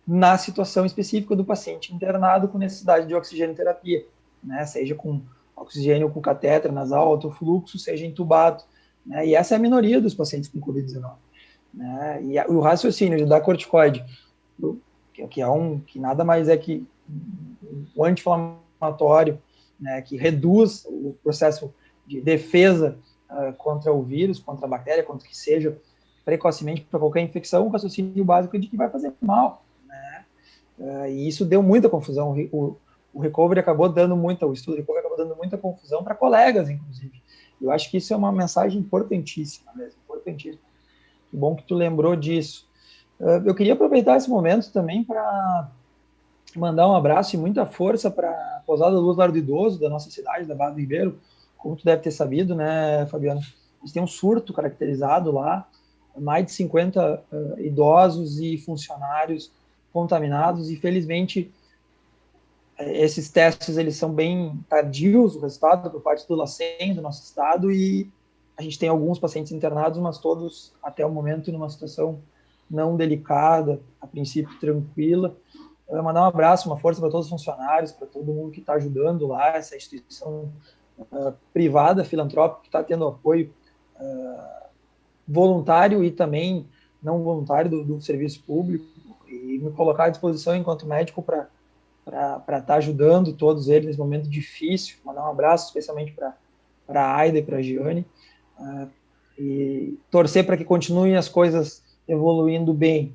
na situação específica do paciente internado com necessidade de oxigênio terapia, né? Seja com oxigênio com catéter nasal, alto fluxo, seja entubado, né? E essa é a minoria dos pacientes com Covid-19. Né? E o raciocínio de dar corticoide, que nada mais é que um anti-inflamatório, né, que reduz o processo de defesa contra o vírus, contra a bactéria, contra o que seja, precocemente para qualquer infecção, o raciocínio básico é de que vai fazer mal. Né? E isso deu muita confusão. O Recovery acabou dando o estudo do Recovery acabou dando muita confusão para colegas, inclusive. Eu acho que isso é uma mensagem importantíssima mesmo, importantíssima. Que bom que tu lembrou disso. Eu queria aproveitar esse momento também para mandar um abraço e muita força para a Pousada Luz Lar do Idoso, da nossa cidade, da Barra do Ribeiro. Como tu deve ter sabido, né, Fabiano? Eles têm um surto caracterizado lá, mais de 50 idosos e funcionários contaminados, e felizmente esses testes eles são bem tardios, o resultado por parte do LACEN, do nosso estado, e a gente tem alguns pacientes internados, mas todos, até o momento, numa situação não delicada, a princípio tranquila. Eu vou mandar um abraço, uma força para todos os funcionários, para todo mundo que está ajudando lá, essa instituição privada, filantrópica, que está tendo apoio voluntário e também não voluntário do serviço público, e me colocar à disposição enquanto médico para para estar ajudando todos eles nesse momento difícil. Mandar um abraço especialmente para a Aida e para a Giane, e torcer para que continuem as coisas evoluindo bem.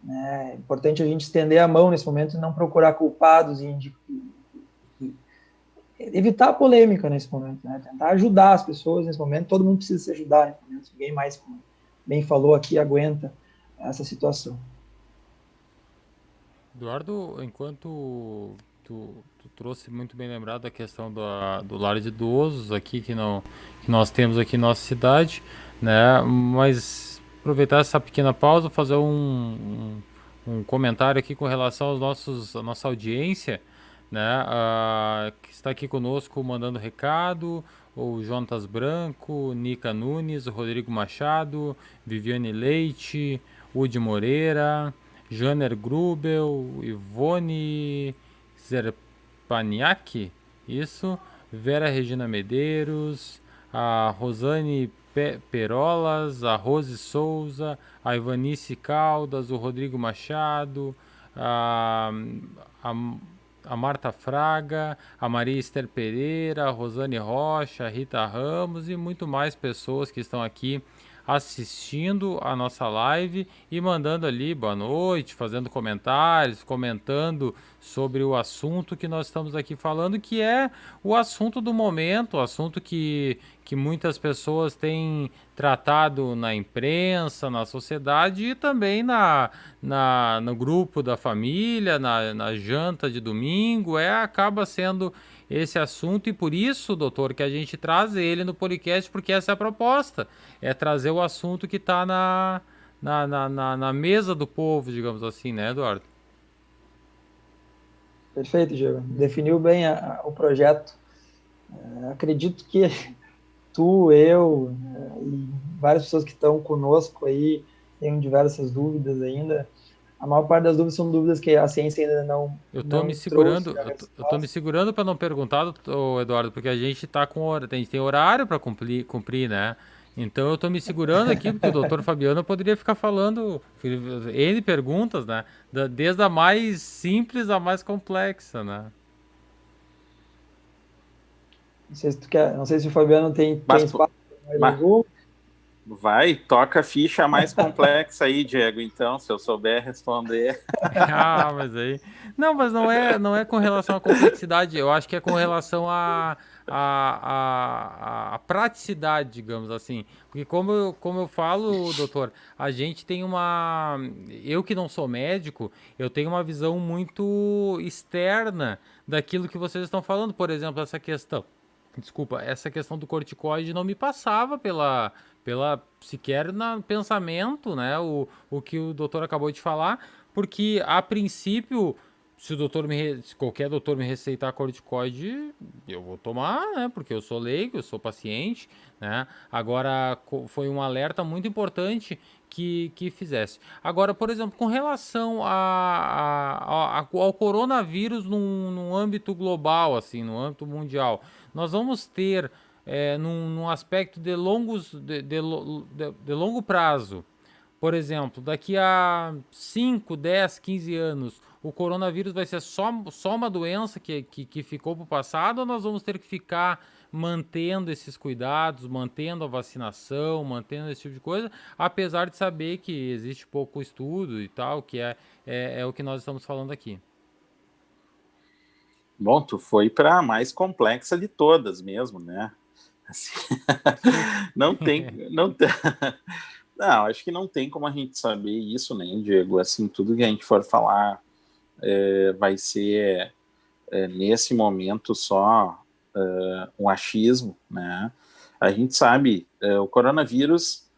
É importante a gente estender a mão nesse momento e não procurar culpados e evitar a polêmica nesse momento, né? Tentar ajudar as pessoas nesse momento. Todo mundo precisa se ajudar nesse momento. Ninguém mais, como bem falou aqui, aguenta essa situação.
Eduardo, enquanto tu trouxe muito bem lembrado a questão do lar de idosos aqui que nós temos aqui em nossa cidade, né? Mas aproveitar essa pequena pausa, fazer um comentário aqui com relação à nossa audiência, né? Que está aqui conosco mandando recado, o Jonatas Branco, Nica Nunes, o Rodrigo Machado, Viviane Leite, Udi Moreira, Janer Grubel, Ivone Zerpaniak, isso, Vera Regina Medeiros, a Rosane Perolas, a Rose Souza, a Ivanice Caldas, o Rodrigo Machado, a, a Marta Fraga, a Maria Esther Pereira, a Rosane Rocha, a Rita Ramos e muito mais pessoas que estão aqui assistindo a nossa live e mandando ali boa noite, fazendo comentários, comentando sobre o assunto que nós estamos aqui falando, que é o assunto do momento, o assunto que muitas pessoas têm tratado na imprensa, na sociedade e também no grupo da família, na janta de domingo, acaba sendo esse assunto, e por isso, doutor, que a gente traz ele no podcast, porque essa é a proposta, é trazer o assunto que está na mesa do povo, digamos assim, né, Eduardo?
Perfeito, Diego. Definiu bem o projeto. Acredito que tu, eu e várias pessoas que estão conosco aí têm diversas dúvidas ainda. A maior parte das dúvidas são dúvidas que a ciência ainda não
Eu tô me segurando para não perguntar, Eduardo, porque a gente tá a gente tem horário para cumprir, né? Então eu tô me segurando aqui porque o doutor Fabiano poderia ficar falando N perguntas, né? Desde a mais simples à mais complexa, né?
Não sei se o Fabiano tem espaço para mais algum.
Vai, toca a ficha mais complexa aí, Diego, então, se eu souber responder.
Mas aí... mas não é com relação à complexidade, eu acho que é com relação à praticidade, digamos assim. Porque como eu falo, doutor, a gente tem eu que não sou médico, eu tenho uma visão muito externa daquilo que vocês estão falando. Por exemplo, essa questão do corticoide não me passava sequer no pensamento, né? O que o doutor acabou de falar, porque a princípio, se qualquer doutor me receitar corticoide, eu vou tomar, né? Porque eu sou leigo, eu sou paciente, né? Agora, foi um alerta muito importante que fizesse. Agora, por exemplo, com relação ao coronavírus num âmbito global, assim, no âmbito mundial, nós vamos ter num aspecto de longo prazo. Por exemplo, daqui a 5, 10, 15 anos, o coronavírus vai ser só uma doença que ficou para o passado, ou nós vamos ter que ficar mantendo esses cuidados, mantendo a vacinação, mantendo esse tipo de coisa, apesar de saber que existe pouco estudo e tal, que é o que nós estamos falando aqui.
Bom, tu foi para a mais complexa de todas mesmo, né? Assim, não, acho que não tem como a gente saber isso, né, Diego? Assim, tudo que a gente for falar vai ser nesse momento só um achismo, né? A gente sabe, o coronavírus,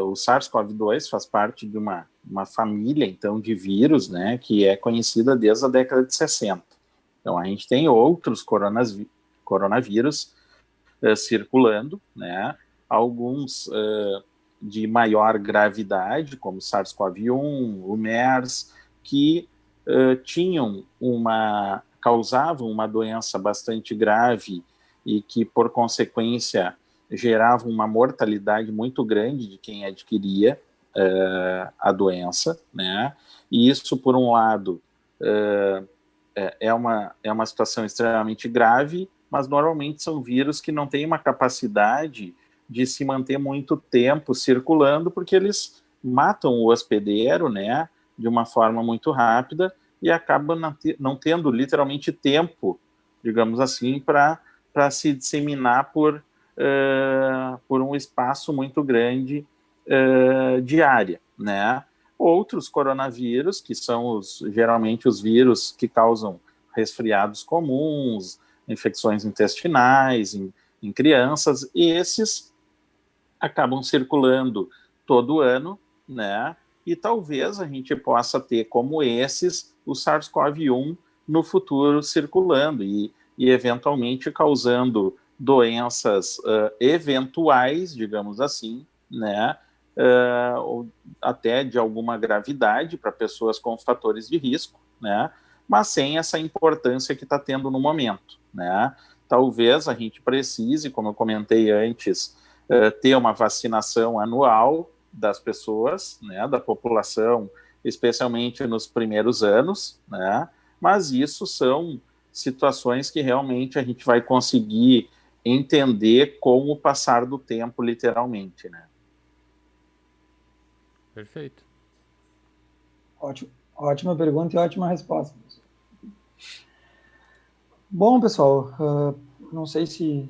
o SARS-CoV-2 faz parte de uma família, então, de vírus, né, que é conhecida desde a década de 60. Então, a gente tem outros coronavírus circulando, né? Alguns de maior gravidade, como o SARS-CoV-1, o MERS, que causavam uma doença bastante grave e que, por consequência, geravam uma mortalidade muito grande de quem adquiria a doença, né? E isso, por um lado, é uma situação extremamente grave, mas normalmente são vírus que não têm uma capacidade de se manter muito tempo circulando, porque eles matam o hospedeiro, né, de uma forma muito rápida e acabam não tendo literalmente tempo, digamos assim, para se disseminar por um espaço muito grande de área, né? Outros coronavírus, que são geralmente os vírus que causam resfriados comuns, infecções intestinais em crianças, e esses acabam circulando todo ano, né? E talvez a gente possa ter, como esses, o SARS-CoV-1 no futuro circulando e eventualmente causando doenças eventuais, digamos assim, né? Ou até de alguma gravidade para pessoas com fatores de risco, né? Mas sem essa importância que está tendo no momento, né? Talvez a gente precise, como eu comentei antes, ter uma vacinação anual das pessoas, né, da população, especialmente nos primeiros anos, né? Mas isso são situações que realmente a gente vai conseguir entender com o passar do tempo, literalmente, né?
Perfeito.
Ótimo. Ótima pergunta e ótima resposta. Bom, pessoal, não sei se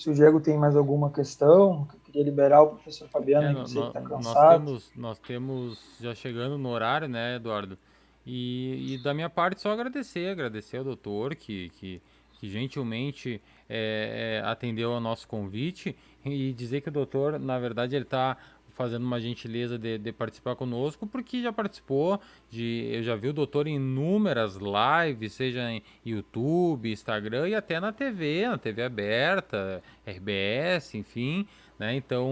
o Diego tem mais alguma questão. Eu queria liberar o professor Fabiano, que eu sei que está cansado.
Nós temos já chegando no horário, né, Eduardo? E da minha parte só agradecer ao doutor que gentilmente atendeu ao nosso convite e dizer que o doutor, na verdade, ele está fazendo uma gentileza de participar conosco, porque já participou eu já vi o doutor em inúmeras lives, seja em YouTube, Instagram e até na TV aberta, RBS, enfim, né? Então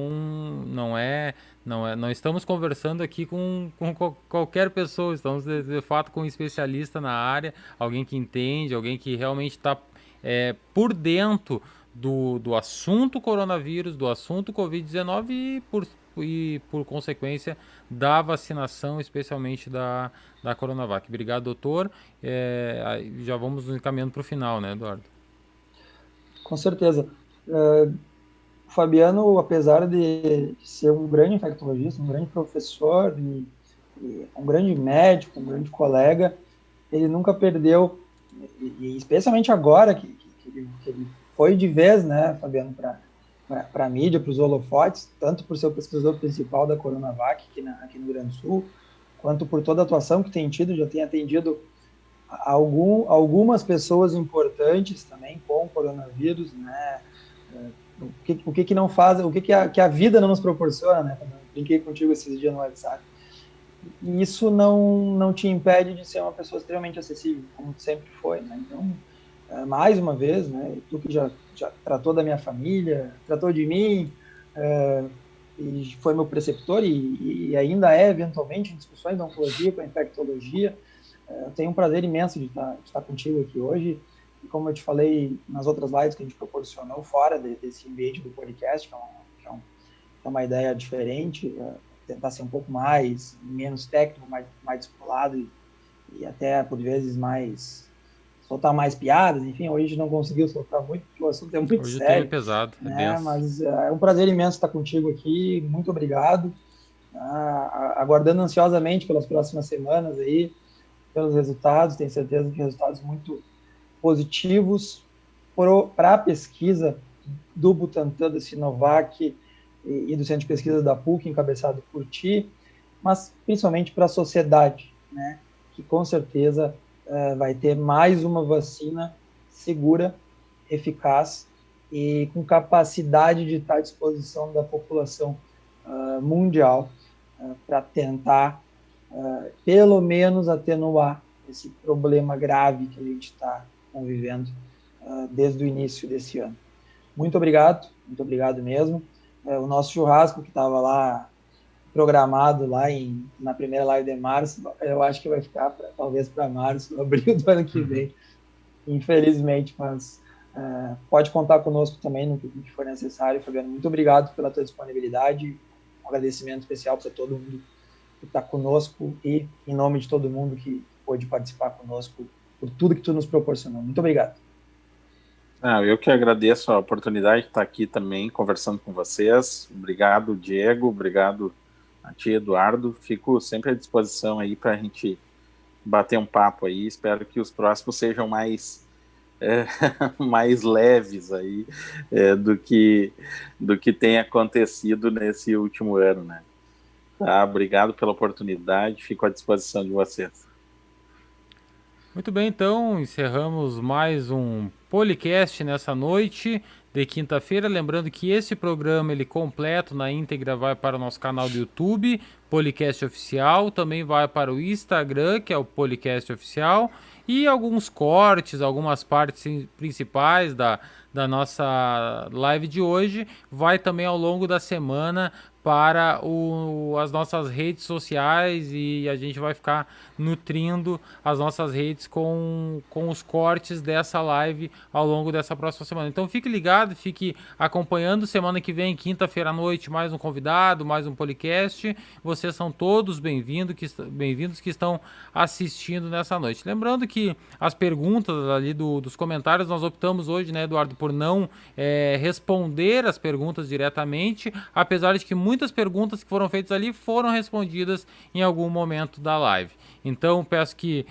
não estamos conversando aqui com qualquer pessoa, estamos de fato com um especialista na área, alguém que entende, alguém que realmente está por dentro do assunto coronavírus, do assunto Covid-19 e por consequência da vacinação, especialmente da Coronavac. Obrigado, doutor. Já vamos encaminhando para o final, né, Eduardo?
Com certeza. O Fabiano, apesar de ser um grande infectologista, um grande professor e um grande médico, um grande colega, ele nunca perdeu, e especialmente agora que ele foi de vez, né, Fabiano, para a mídia, para os holofotes, tanto por ser o pesquisador principal da Coronavac aqui no Rio Grande do Sul, quanto por toda a atuação que tem tido, já tem atendido algumas pessoas importantes também com coronavírus, né? O que não faz, que a vida não nos proporciona, né? Eu brinquei contigo esses dias no WhatsApp. E isso não te impede de ser uma pessoa extremamente acessível, como sempre foi, né? Então, mais uma vez, né? Tu que já tratou da minha família, tratou de mim, e foi meu preceptor e ainda é, eventualmente, em discussões da oncologia com a infectologia. Eu tenho um prazer imenso de estar contigo aqui hoje. E como eu te falei nas outras lives que a gente proporcionou fora desse ambiente do podcast, que é uma ideia diferente, tentar ser um pouco menos técnico, mais descolado e até, por vezes, soltar mais piadas. Enfim, hoje a gente não conseguiu soltar muito, porque o assunto é muito
hoje
sério.
O tema é pesado,
né? Mas é um prazer imenso estar contigo aqui. Muito obrigado. Aguardando ansiosamente pelas próximas semanas aí, pelos resultados. Tenho certeza que resultados muito positivos para a pesquisa do Butantan, da Sinovac e do Centro de Pesquisa da PUC, encabeçado por ti, mas principalmente para a sociedade, né? Que com certeza vai ter mais uma vacina segura, eficaz e com capacidade de estar à disposição da população mundial para tentar, pelo menos, atenuar esse problema grave que a gente está convivendo desde o início desse ano. Muito obrigado mesmo. O nosso churrasco que estava lá programado lá na primeira live de março, eu acho que vai ficar talvez para março, abril do ano que vem, infelizmente, mas pode contar conosco também no que for necessário, Fabiano. Muito obrigado pela tua disponibilidade, um agradecimento especial para todo mundo que está conosco e em nome de todo mundo que pôde participar conosco por tudo que tu nos proporcionou. Muito obrigado.
Eu que agradeço a oportunidade de estar aqui também conversando com vocês. Obrigado, Diego. Obrigado a ti, Eduardo. Fico sempre à disposição aí para a gente bater um papo aí. Espero que os próximos sejam mais mais leves aí do que tem acontecido nesse último ano, né? Tá, obrigado pela oportunidade. Fico à disposição de vocês.
Muito bem, então encerramos mais um Policast nessa noite de quinta-feira. Lembrando que esse programa, ele completo na íntegra, vai para o nosso canal do YouTube, Policast Oficial, também vai para o Instagram, que é o Policast Oficial, e alguns cortes, algumas partes principais da nossa live de hoje, vai também ao longo da semana para as nossas redes sociais, e a gente vai ficar nutrindo as nossas redes com os cortes dessa live ao longo dessa próxima semana. Então fique ligado, fique acompanhando. Semana que vem, quinta-feira à noite, mais um convidado, mais um podcast. Vocês são todos bem-vindos que estão assistindo nessa noite. Lembrando que as perguntas ali dos comentários, nós optamos hoje, né, Eduardo, por não responder as perguntas diretamente, apesar de que muitas perguntas que foram feitas ali foram respondidas em algum momento da live. Então peço que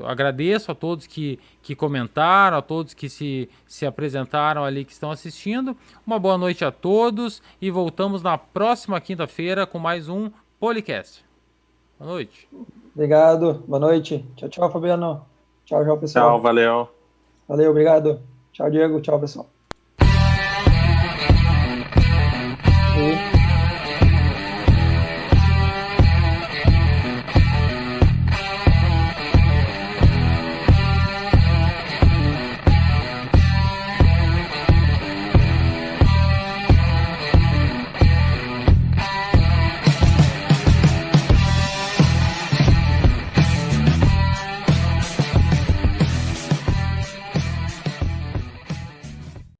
agradeço a todos que comentaram, a todos que se apresentaram ali, que estão assistindo. Uma boa noite a todos e voltamos na próxima quinta-feira com mais um Policast. Boa noite.
Obrigado, boa noite. Tchau, tchau, Fabiano. Tchau, pessoal.
Tchau, valeu.
Valeu, obrigado. Tchau, Diego. Tchau, pessoal.